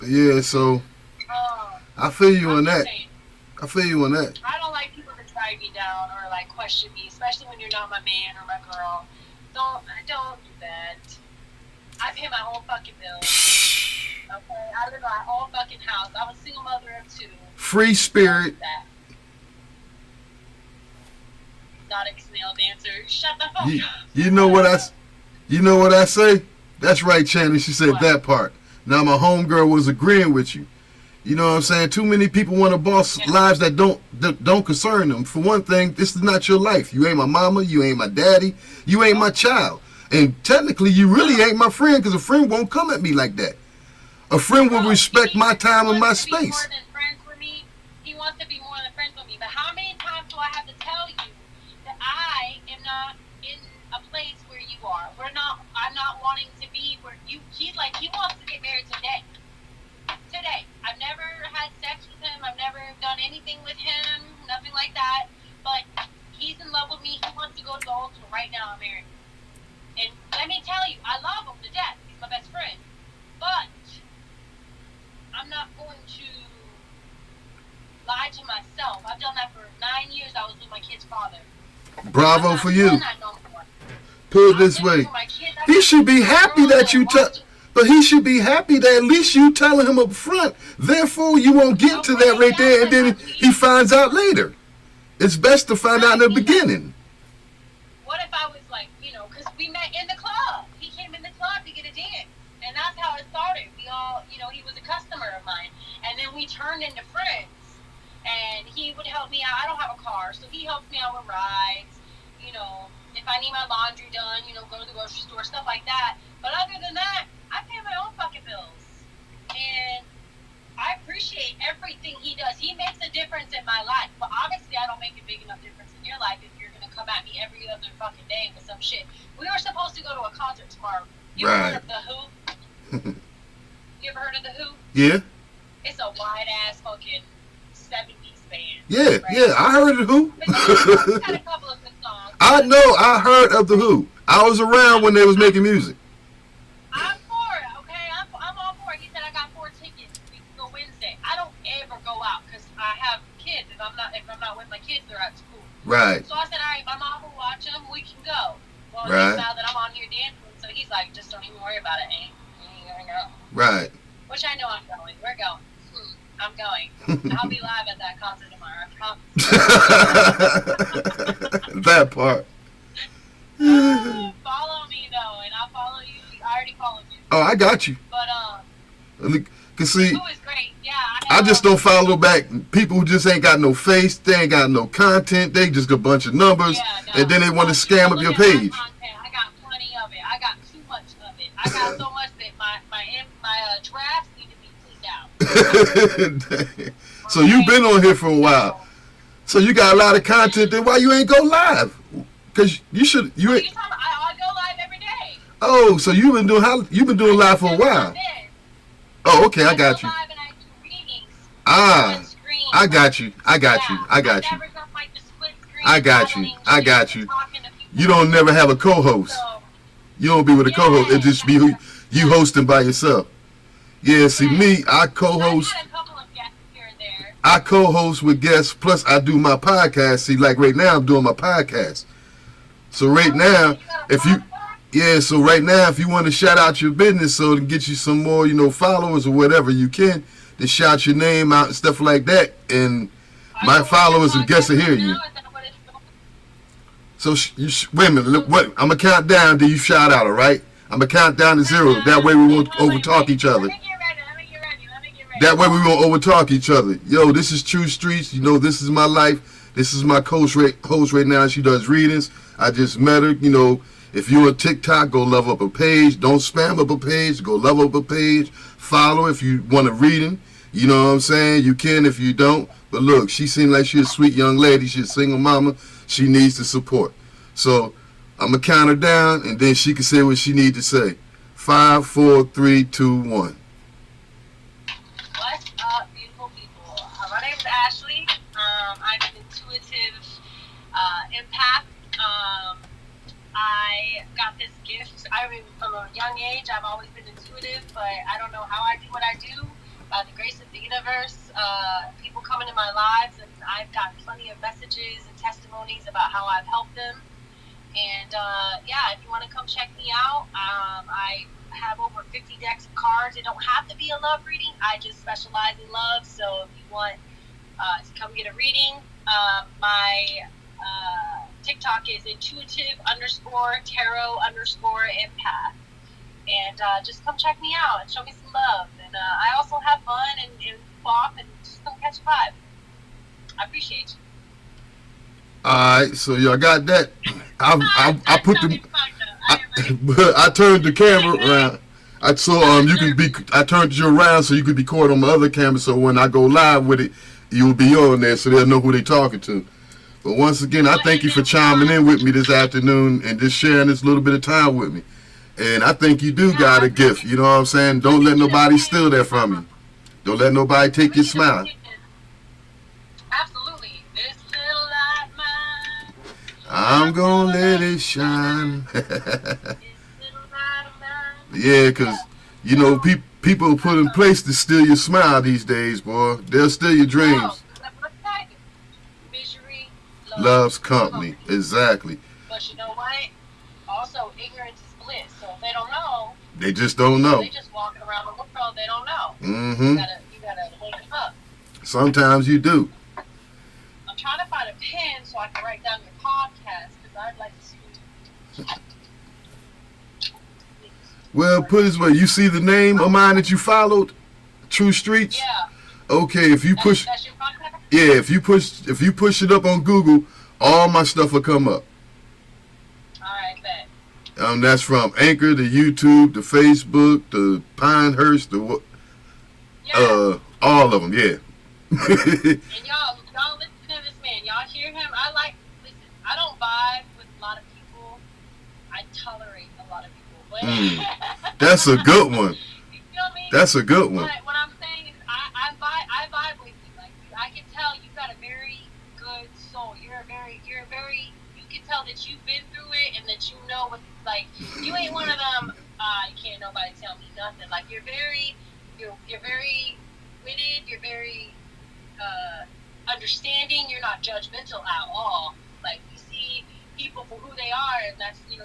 Yeah, so I feel you on I'm just that. saying. I feel you on that. I don't like people to drag me down or like question me, especially when you're not my man or my girl. Don't do that. I pay my own fucking bills. Okay, I live in my own fucking house. I'm a single mother of two. Free Don't do spirit. that. Exotic snail dancer. Shut the fuck You, up. you know what I you know what I say? That's right, Channing. She said What? that part. Now my homegirl was agreeing with you. You know what I'm saying? Too many people want to boss Yeah. lives that don't concern them. For one thing, this is not your life. You ain't my mama. You ain't my daddy. You ain't my Nope. child. And technically, you really No. ain't my friend because a friend won't come at me like that. A friend will Bro, he respect my he time and my wants to be more space. than friends with me. He wants to be more than friends with me. But how many times do I have to tell you that I am not in a place where you are? We're not. I'm not wanting to be where you. He's like he wants to get married today. Today. I've never had sex with him. I've never done anything with him. Nothing like that. But he's in love with me. He wants to go to the altar right now and marry me. And let me tell you, I love him to death. He's my best friend. But I'm not going to lie to myself. I've done that for 9 years. I was with my kid's father. I'm Bravo not for doing you. that no more. Put it I'm this living way. for my kids. I He got should be my happy girls that that are you tell. watching. But he should be happy that at least you telling him up front. Therefore, you won't get to that Okay, right yeah, there, and but then at he least, finds out later. It's best to find out in right, the yeah, but beginning. what if I was like, because we met in the club. He came in the club to get a dance. And that's how it started. We all, he was a customer of mine. And then we turned into friends. And he would help me out. I don't have a car, so he helps me out with rides. If I need my laundry done, go to the grocery store, stuff like that. But other than that, I pay my own fucking bills. And I appreciate everything he does. He makes a difference in my life. But obviously, I don't make a big enough difference in your life if you're going to come at me every other fucking day with some shit. We were supposed to go to a concert tomorrow. You ever heard Right. of The Who? You ever heard of The Who? Yeah. It's a wide-ass fucking 70s band. Yeah. Right? Yeah. I heard of the But it's got Who. a couple of good songs. I know. I heard of the Who. I was around when they was making music. I'm for it, okay? I'm all for it. He said I got 4 tickets. We can go Wednesday. I don't ever go out because I have kids. If I'm not with my kids, they're at school. Right. So I said, all right, my mom will watch them. We can go. Well, Right. now that I'm on here dancing, so he's like, just don't even worry about it. Ain't gonna go. Right. Which I know I'm going. We're going. I'm going. I'll be live at that concert tomorrow. I promise. That part. Follow me though, and I'll follow you. I already followed you. Oh, I got you. But Cause see, who is great? Yeah, I just don't follow back people who just ain't got no face, they ain't got no content, they just a bunch of numbers, and then they want to scam up your page. I got plenty of it. I got too much of it. I got so much that my drafts need to be cleaned out. So you've been on here for a while. So you got a lot of content. Then why you ain't go live? Cause you should. You ain't. I go live every day. Oh, so you've been doing live for a while. Oh, okay, I got you. Live and I do readings Ah, on screen. I got you. I got you. I got you. never done, like, the split screen I got you. modeling I shit got and you. talking to people. You don't never have a co-host. So, You don't be with a co-host. It just be you hosting by yourself. Yeah, see me, I co-host. I had a couple of guests here and there. I co-host with guests. Plus, I do my podcast. See, like right now, I'm doing my podcast. So right now, if you, yeah, so right now, if you want to shout out your business, so to get you some more, followers or whatever, you can. To shout your name out and stuff like that, and my followers and guests will hear you. So wait a minute. Look, what I'm gonna count down. Then you shout out, all right? I'm gonna count down to 0. That way we won't overtalk each other. Let me get ready. That way we won't overtalk each other. Yo, this is True Streets. This is my life. This is my host right now. She does readings. I just met her. If you're on TikTok, go love up a page. Don't spam up a page. Go love up a page. Follow if you want a reading. You know what I'm saying? You can if you don't. But look, she seemed like she's a sweet young lady. She's a single mama. She needs the support. So I'm going to count her down, and then she can say what she needs to say. 5, 4, 3, 2, 1. What's up, beautiful people? My name is Ashley. I'm an intuitive empath. I got this gift. From a young age, I've always been intuitive. but I don't know how I do what I do. By the grace of the universe, people come into my lives, and I've got plenty of messages and testimonies about how I've helped them. And yeah, if you want to come check me out, I have over 50 decks of cards. It don't have to be a love reading. I just specialize in love. So if you want to come get a reading, my TikTok is intuitive_tarot_empath. And just come check me out and show me some love. And I also have fun and walk and just come catch a vibe. I appreciate you. Alright, so y'all got that. I put the I turned the camera around. I turned you around so you could be caught on my other camera, so when I go live with it, you'll be on there so they'll know who they talking to. But once again, I thank you for chiming in with me this afternoon and just sharing this little bit of time with me. And I think you do got a gift, you know what I'm saying? Don't let nobody steal that from you. Don't let nobody take your smile. Absolutely. This little light mine, I'm gonna let it shine. this little light of mine. Yeah, because, you know, people put in place to steal your smile these days, boy. They'll steal your dreams. Misery Loves company. Exactly. But you know what? Also, ignorance is bliss. So if they don't know, They just don't know. they just walking around the world, they don't know. Mm-hmm. You gotta wake them up. Sometimes you do. I'm trying to find a pen so I can write down your podcast because I'd like to. Well, put it this way. You see the name of mine that you followed? True Streets? Yeah. Okay, if you push... That's your podcast? Yeah, if you push it up on Google, all my stuff will come up. Alright, bet. That's from Anchor, the YouTube, the Facebook, the Pinehurst, Yeah. all of them, yeah. And y'all listen to this man. Y'all hear him? Listen, I don't vibe with a lot of people. I tolerate a lot of people. But That's a good one. You feel me? That's a good one. But what I'm saying is I vibe with you. Like, I can tell you got a very good soul. You can tell that you've been through it and that you know what, like, you ain't one of them, you can't nobody tell me nothing. Like, you're very witted, you're very understanding, you're not judgmental at all. Like, you see people for who they are, and that's, you know,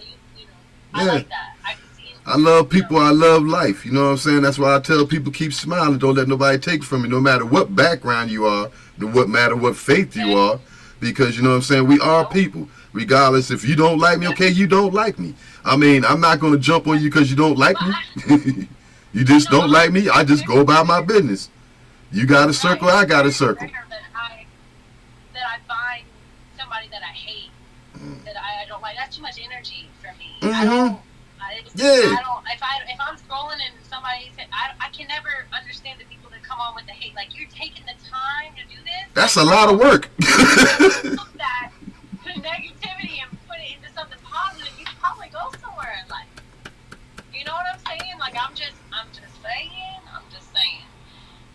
I Yeah. like that. I can see it. I love people. I love life. You know what I'm saying? That's why I tell people keep smiling. Don't let nobody take from you, no matter what background you are, no matter what faith you are. Because, you know what I'm saying? We are people. Regardless, if you don't like me, okay, you don't like me. I mean, I'm not going to jump on you because you don't like me. You just don't like me. I just go about my business. You got a circle, I got a circle. That I find somebody that I hate, that I don't like. That's too much energy for me. Mhm. If I'm scrolling and somebody said, I can never understand the people that come on with the hate. Like, you're taking the time to do this. That's a lot of work. Flip that to negativity and put it into something positive. You could probably go somewhere in life. You know what I'm saying? Like, I'm just saying.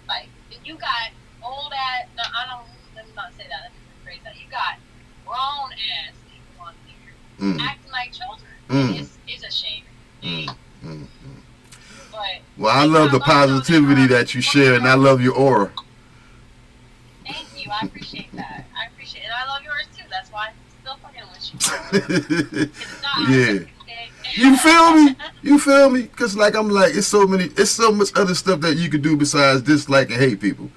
Like, you got old ass. No, let me not say that. Let me rephrase that. You got grown ass people on here acting like children. It's a shame. But, Well, I love the positivity that you share, and I love your aura. Thank you. I appreciate that. And I love yours too. That's why I'm still fucking with you. Yeah. You feel me? You feel me? Because, like, I'm like, it's so much other stuff that you could do besides dislike and hate people.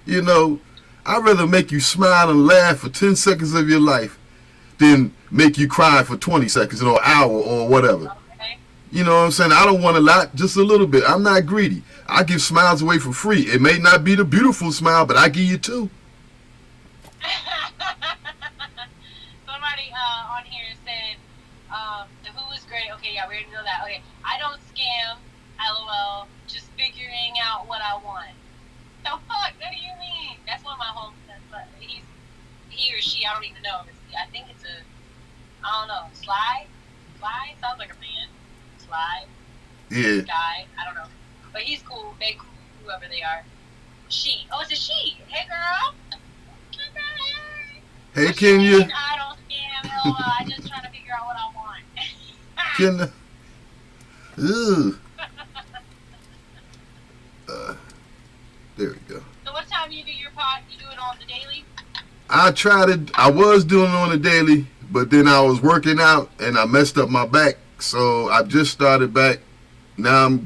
You know, I'd rather make you smile and laugh for 10 seconds of your life than make you cry for 20 seconds or an hour or whatever. Okay. You know what I'm saying? I don't want a lot, just a little bit. I'm not greedy. I give smiles away for free. It may not be the beautiful smile, but I give you two. Somebody on here said, who is great? Okay, yeah, we already know that. Okay, I don't scam, LOL, just figuring out what I want. The fuck? What do you mean? That's one of my homies. He or she, I don't even know. I think it's I don't know, Sly? Sly? Sounds like a man. Sly? Yeah. Guy? I don't know. But he's cool. They cool, whoever they are. She. Oh, it's a she. Hey, girl. Hey, Kenya. I don't scam, LOL. I just trying to figure out what I want. Kenya. Ugh. There we go. So what time you do your pod? You do it on the daily? I was doing it on a daily, but then I was working out and I messed up my back. So I just started back. Now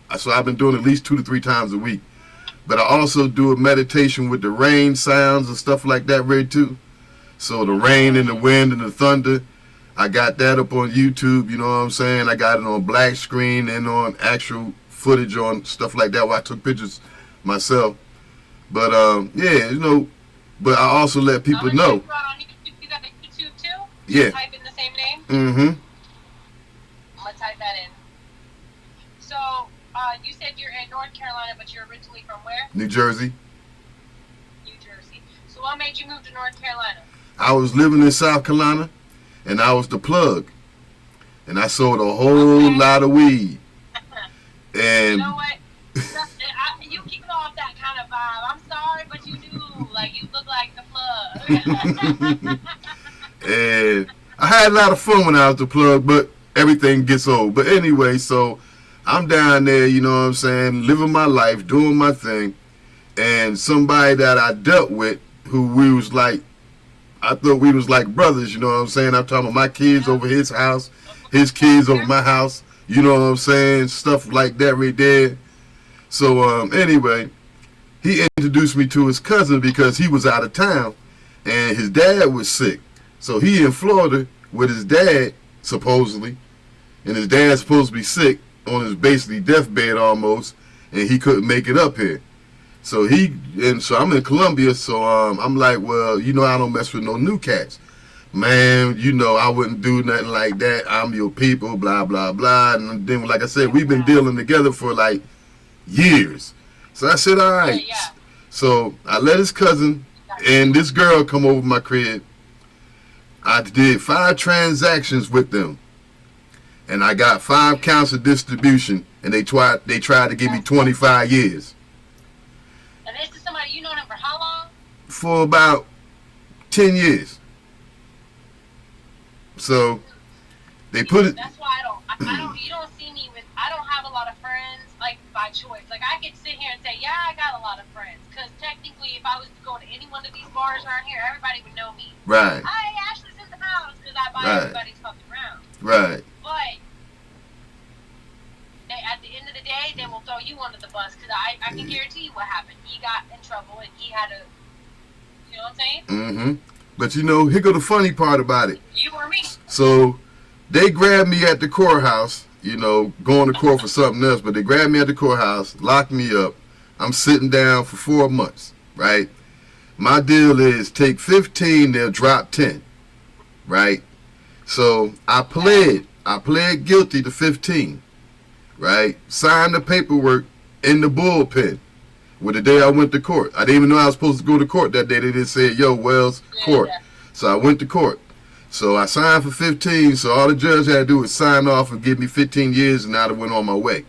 I've been doing at least 2 to 3 times a week. But I also do a meditation with the rain sounds and stuff like that, Ray, too. So the rain and the wind and the thunder, I got that up on YouTube, you know what I'm saying? I got it on black screen and on actual footage on stuff like that where I took pictures myself. But, yeah, you know, but I also let people know. You got the YouTube too? Yeah. Type in the same name? Mm-hmm. I'm going to type that in. So, you said you're in North Carolina, but you're originally from where? New Jersey. New Jersey. So what made you move to North Carolina? I was living in South Carolina, and I was the plug. And I sold a whole lot of weed. And you know what? You keep off that kind of vibe. I'm sorry, but you do. Like, you look like the plug. And I had a lot of fun when I was the plug, but everything gets old. But anyway, so I'm down there, you know what I'm saying, living my life, doing my thing. And somebody that I dealt with, who we was like, I thought we was like brothers, you know what I'm saying? I'm talking about my kids over his house, his kids over my house, you know what I'm saying? Stuff like that right there. So anyway, he introduced me to his cousin because he was out of town and his dad was sick. So he in Florida with his dad, supposedly, and his dad's supposed to be sick on his basically deathbed almost, and he couldn't make it up here. So so I'm in Columbia, so I'm like, well, you know, I don't mess with no new cats. Man, you know, I wouldn't do nothing like that. I'm your people, blah, blah, blah. And then, like I said, we've been dealing together for like years. So I said, all right. Yeah. So I let his cousin and this girl come over my crib. I did 5 transactions with them. And I got 5 counts of distribution, and they tried to give me 25 years. And this is somebody, you known him for how long? For about 10 years. So they put it. That's why you don't see me with, I don't have a lot of friends, like, by choice. Like, I could sit here and say, yeah, I got a lot of friends. Because technically, if I was to go to any one of these bars around here, everybody would know me. Right. Hey, Ashley's in the house, because I buy everybody's fucking round. Right. But at the end of the day, they will throw you under the bus, because I can guarantee you what happened. He got in trouble, and he had to, you know what I'm saying? Mm-hmm. But you know, here go the funny part about it. You or me. So they grabbed me at the courthouse, you know, going to court for something else, but they grabbed me at the courthouse, locked me up. I'm sitting down for 4 months, right? My deal is take 15, they'll drop 10, right? So I pled guilty to 15, right? Signed the paperwork in the bullpen. Well, the day I went to court, I didn't even know I was supposed to go to court that day. They just said, yo, Wells, court. Yeah. So I went to court. So I signed for 15, so all the judge had to do was sign off and give me 15 years, and I'd have went on my way,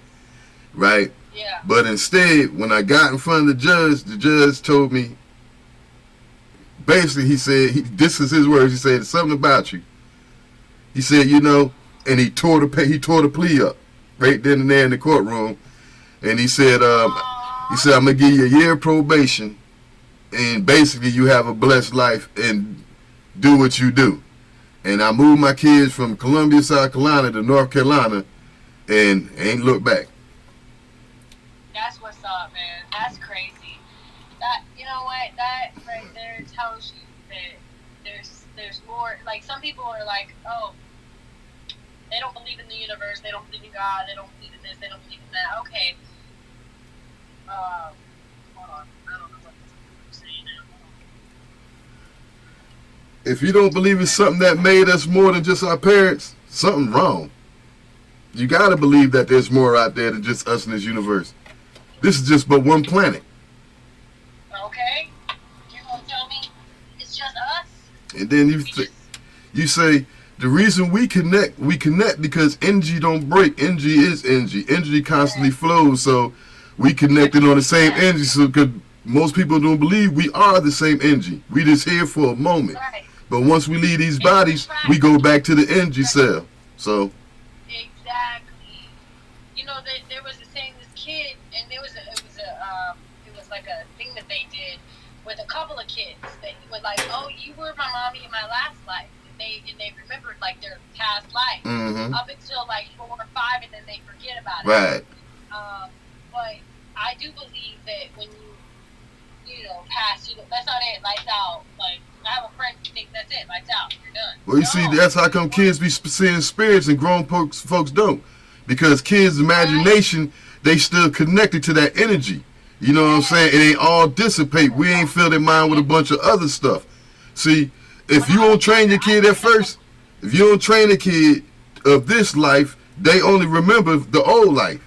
right? Yeah. But instead, when I got in front of the judge told me, basically he said, this is his words, he said, there's something about you. He said, you know, and he tore the plea up right then and there in the courtroom, and he said, I'm going to give you a year of probation, and basically you have a blessed life and do what you do. And I moved my kids from Columbia, South Carolina to North Carolina and ain't looked back. That's what's up, man. That's crazy. That, you know what, that right there tells you that there's more. Like, some people are like, oh, they don't believe in the universe, they don't believe in God, they don't believe in this, they don't believe in that. Okay. Hold on. I don't know what I'm saying now. If you don't believe it's something that made us more than just our parents, something wrong. You got to believe that there's more out there than just us in this universe. This is just but one planet. Okay. You're going to tell me it's just us? And then you say, the reason we connect because energy don't break. Energy is energy. Energy constantly flows, so we connected on the same energy. So because most people don't believe we are the same energy. We just here for a moment. Right. But once we leave these bodies, we go back to the energy cell. So exactly. You know, there was a saying, this kid, and it was was like a thing that they did with a couple of kids that he was like, oh, you were my mommy in my last life. And they remembered like their past life up until like 4 or 5, and then they forget about it. Right. But I do believe that when you know pass, that's not it. Lights out. Like I have a friend who thinks that's it. Lights out. You're done. Well, you see, that's how come kids be seeing spirits and grown folks don't, because kids' imagination, they still connected to that energy. You know what I'm saying? It ain't all dissipate. We ain't fill their mind with a bunch of other stuff. See, if you don't train your kid at first, if you don't train a kid of this life, they only remember the old life.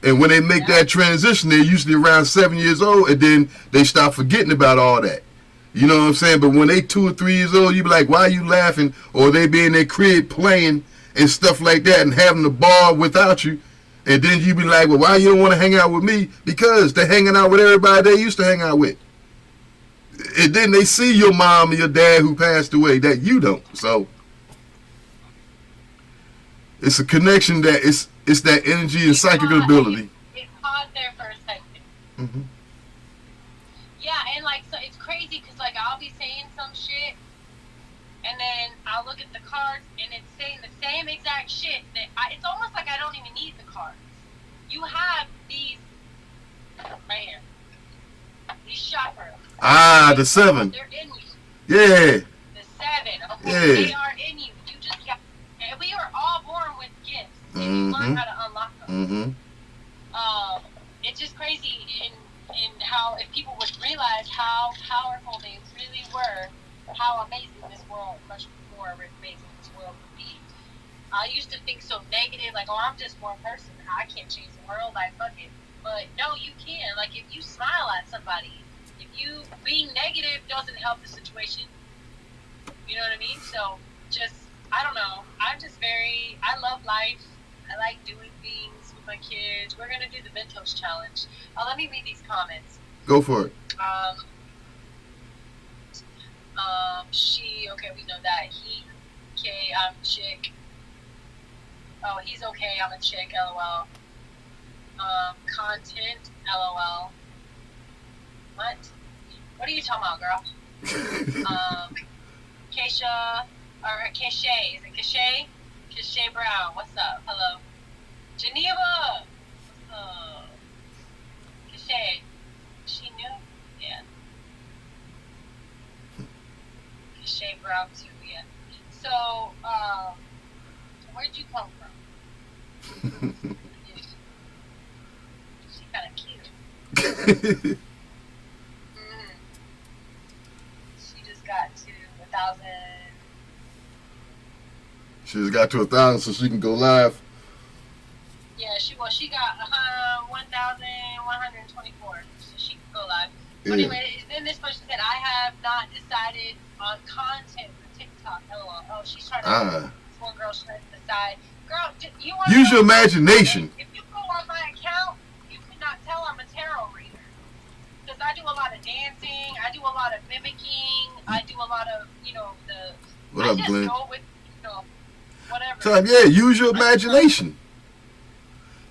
And when they make that transition, they're usually around 7 years old, and then they stop forgetting about all that. You know what I'm saying? But when they 2 or 3 years old, you be like, why are you laughing? Or they be in their crib playing and stuff like that and having the ball without you. And then you be like, well, why you don't want to hang out with me? Because they're hanging out with everybody they used to hang out with. And then they see your mom and your dad who passed away that you don't. So it's a connection that it's that energy and psychic ability. It paused there for a second. Mm-hmm. Yeah, and like so it's crazy because like I'll be saying some shit, and then I'll look at the cards and it's saying the same exact shit. It's almost like I don't even need the cards. You have these right here, these chakras. The 7. They're in you. Yeah. The 7. Okay, Yeah. they are in you. You just got. And we are all born with gifts. And you learn how to unlock them. It's just crazy in how if people would realize how powerful they really were, how amazing this world, much more amazing this world would be. I used to think so negative, like, oh, I'm just one person. I can't change the world. Like, fuck it. But no, you can. Like, if you smile at somebody, if you being negative doesn't help the situation. You know what I mean? So just, I don't know. I love life. I like doing things with my kids. We're going to do the Mentos Challenge. Let me read these comments. Go for it. Okay, we know that. He, okay, I'm chick. Oh, he's okay, I'm a chick, LOL. Content, LOL. What? What are you talking about, girl? Keisha, or Keshay, is it Keshay? Keshay Brown, what's up? Hello. Geneva! What's up? Keshay, she knew? Yeah. Keshay Brown too, yeah. So, where'd you come from? She kinda cute. She just got to 1,000. She just got to 1,000 so she can go live. Yeah, she got 1,124, so she can go live. But anyway, then this person said, I have not decided on content for TikTok. LOL. Oh, she's trying to. This one girl trying to decide. Girl, you want use your imagination. If you go on my account, you cannot tell I'm a tarot reader. Because I do a lot of dancing, I do a lot of mimicking, I do a lot of, What up, Glenn? Go with, whatever. Time, yeah, use your imagination.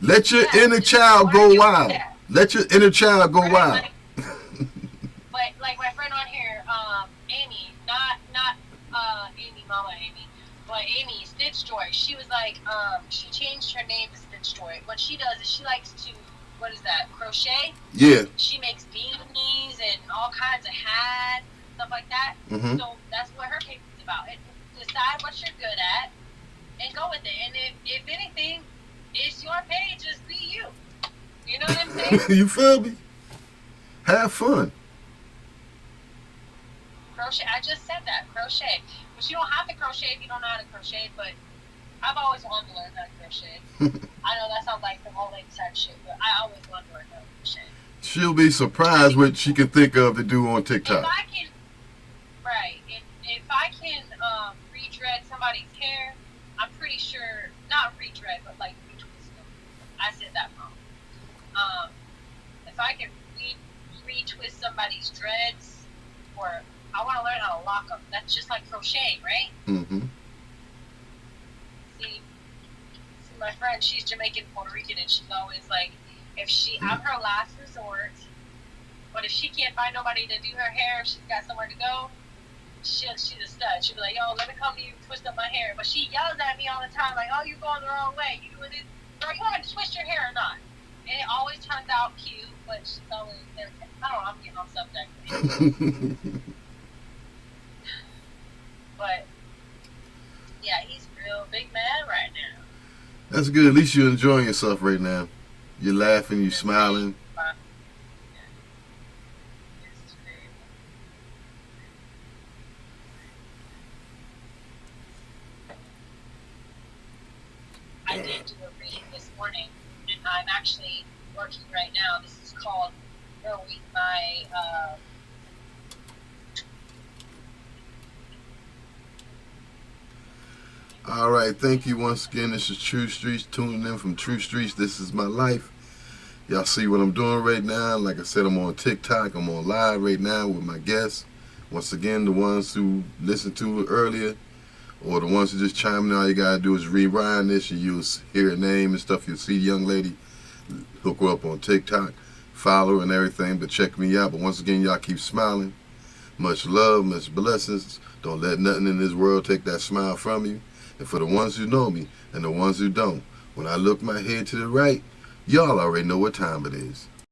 Let your inner child go wild. Let your inner child go wild. But like my friend on here, Amy, not Amy, Mama Amy, but Amy Stitch Joy. She was like, she changed her name to Stitch Joy. What she does is she likes to, what is that? Crochet. Yeah. She makes beanies and all kinds of hats, stuff like that. Mm-hmm. So that's what her page is about. And decide what you're good at and go with it. And if anything, it's your page. Just be you. You know what I'm saying? You feel me? Have fun. Crochet. I just said that. Crochet. But you don't have to crochet if you don't know how to crochet. But I've always wanted to learn how to crochet. I know that sounds like some old lady type shit, but I always wanted to learn how to crochet. She'll be surprised what she can think of to do on TikTok. If I can, right. If I can retread somebody's hair, I'm pretty sure, not retread, but like retwist them. I said that wrong. If I can retwist somebody's dreads, or I want to learn how to lock them. That's just like crocheting, right? Mm-hmm. See, my friend, she's Jamaican, Puerto Rican, and she's always like, I'm her last resort. But if she can't find nobody to do her hair, if she's got somewhere to go, she's a stud. She'll be like, yo, let me come to you, twist up my hair. But she yells at me all the time, like, oh, you're going the wrong way. You doing this? Girl, you want me to twist your hair or not? And it always turns out cute, but she's always, I don't know, I'm getting off subject. But, yeah, he's real big man right now. That's good. At least you're enjoying yourself right now. You're laughing, you're smiling. I did do a reading this morning, and I'm actually working right now. This is called Growing My All right, thank you once again. This is True Streets, tuning in from True Streets. This is my life. Y'all see what I'm doing right now. Like I said, I'm on TikTok. I'm on live right now with my guests. Once again, the ones who listened to it earlier, or the ones who just chiming in, all you gotta do is rewind this and you'll hear her name and stuff. You'll see the young lady. Hook her up on TikTok, follow her and everything, but check me out. But once again, y'all keep smiling. Much love, much blessings. Don't let nothing in this world take that smile from you. And for the ones who know me and the ones who don't, when I look my head to the right, y'all already know what time it is.